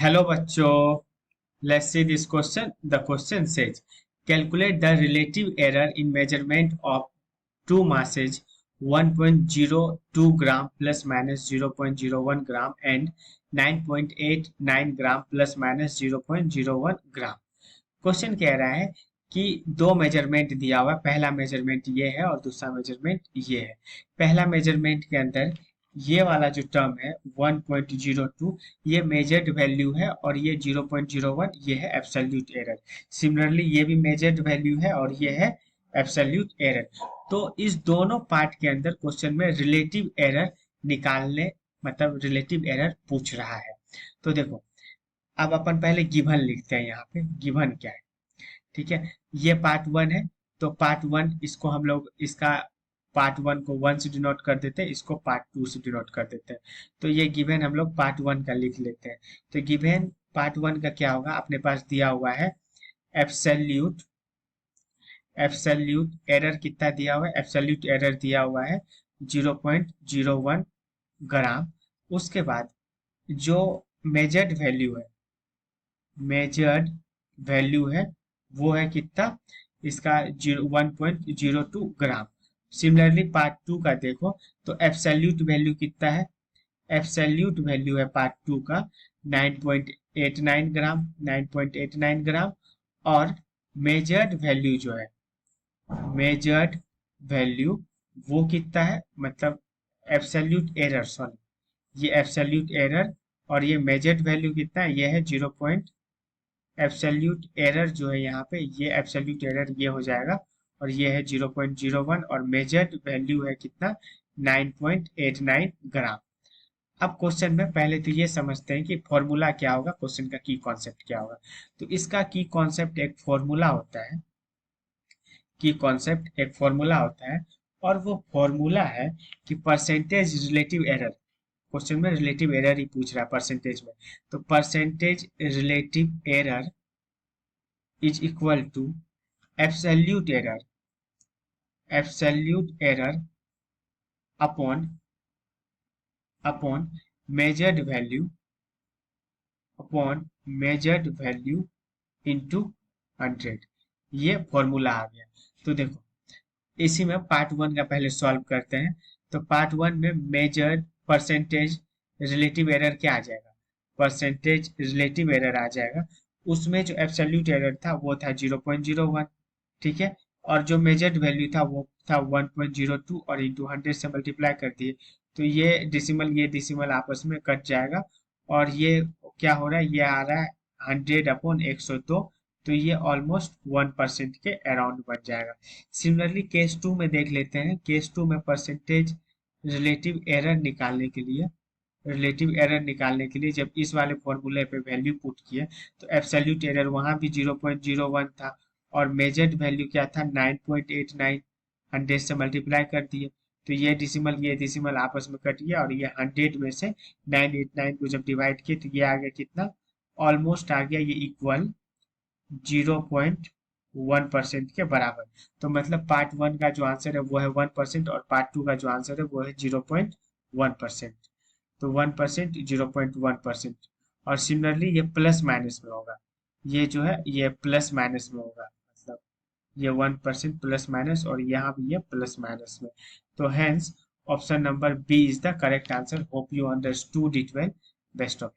Hello बच्चों, let's see this question. The question says, calculate the relative error in measurement of two masses 1.02 gram plus minus 0.01 gram and 9.89 gram plus minus 0.01 gram. Question कह रहा है कि दो measurement दिया हुआ है, पहला मेजरमेंट ये है और दूसरा मेजरमेंट ये है। पहला मेजरमेंट के अंदर ये वाला जो टर्म है 1.02 ये मेजर्ड वैल्यू है और ये 0.01 ये है एब्सोल्यूट एरर। सिमिलरली ये भी मेजर्ड वैल्यू है और ये है एब्सोल्यूट एरर। तो इस दोनों पार्ट के अंदर क्वेश्चन में रिलेटिव एरर निकालने मतलब रिलेटिव एरर पूछ रहा है। तो देखो, अब अपन पहले गिवन लिखते हैं। यहाँ पे गिवन क्या है, ठीक है। ये पार्ट वन है, तो पार्ट वन इसको हम लोग इसका पार्ट वन को वन से डिनोट कर देते हैं, इसको पार्ट टू से डिनोट कर देते हैं। तो ये गिवन हम लोग पार्ट वन का लिख लेते हैं। तो गिवन पार्ट वन का क्या होगा, अपने पास दिया हुआ है एब्सोल्यूट एब्सोल्यूट एरर कितना दिया हुआ है, एब्सोल्यूट एरर दिया हुआ है 0.01 ग्राम। उसके बाद जो मेजर्ड वैल्यू है मेजर्ड वैल्यू है वो है कितना, इसका 1.02 ग्राम। सिमिलरली पार्ट टू का देखो तो एब्सोल्यूट वैल्यू कितना है, एब्सोल्यूट वैल्यू है पार्ट टू का 9.89 ग्राम 9.89 ग्राम। और मेजर्ड वैल्यू जो है मेजर्ड वैल्यू वो कितना है, मतलब एब्सोल्यूट एरर, सॉरी ये एब्सोल्यूट एरर और ये मेजर्ड वैल्यू कितना है, ये है 0. एब्सोल्यूट एरर जो है यहाँ पे ये एब्सोल्यूट एरर ये हो जाएगा और ये है 0.01 और मेजर्ड वैल्यू है कितना 9.89 ग्राम। अब क्वेश्चन में पहले तो ये समझते हैं कि फॉर्मूला क्या होगा, क्वेश्चन का की कॉन्सेप्ट क्या होगा। तो इसका की कॉन्सेप्ट एक फॉर्मूला होता है, की कॉन्सेप्ट एक फॉर्मूला होता है और वो फॉर्मूला है कि परसेंटेज रिलेटिव एरर। क्वेश्चन में रिलेटिव एरर ही पूछ रहा है परसेंटेज में, तो percentage relative error is equal to absolute error upon measured value into 100। ये फॉर्मूला आ गया। तो देखो इसी में पार्ट वन का पहले सॉल्व करते हैं। तो पार्ट वन में मेजर्ड परसेंटेज रिलेटिव एरर क्या आ जाएगा, परसेंटेज रिलेटिव एरर आ जाएगा। उसमें जो एब्सोल्यूट एरर था वो था 0.01, ठीक है। और जो मेजर्ड वैल्यू था वो था 1.02 और इंटू 100 से मल्टीप्लाई कर दिए। तो ये डिसिमल आपस में कट जाएगा और ये क्या हो रहा है, ये आ रहा है 100/102। तो ये ऑलमोस्ट 1% के अराउंड बन जाएगा। सिमिलरली केस टू में देख लेते हैं। केस टू में परसेंटेज रिलेटिव एरर निकालने के लिए जब इस वाले फॉर्मूले पे वैल्यू पुट किए तो एब्सोल्यूट एरर वहां भी 0.01 था और मेजर्ड वैल्यू क्या था 9.89, 100 से मल्टीप्लाई कर दिए। तो ये डिसिमल आपस में कट गया और ये 100 में से 989 को जब डिवाइड किए तो ये आ गया कितना, ऑलमोस्ट आ गया ये इक्वल 0.1% के बराबर। तो मतलब पार्ट वन का जो आंसर है वो है 1% और पार्ट टू का जो आंसर है वो है 0.1%। तो 1% 0.1%। और सिमिलरली ये प्लस माइनस में होगा, ये जो है ये प्लस माइनस में होगा, मतलब ये 1% प्लस माइनस और यहाँ भी ये प्लस माइनस में। तो hence option number B is the correct answer. Hope you understood it well. Best of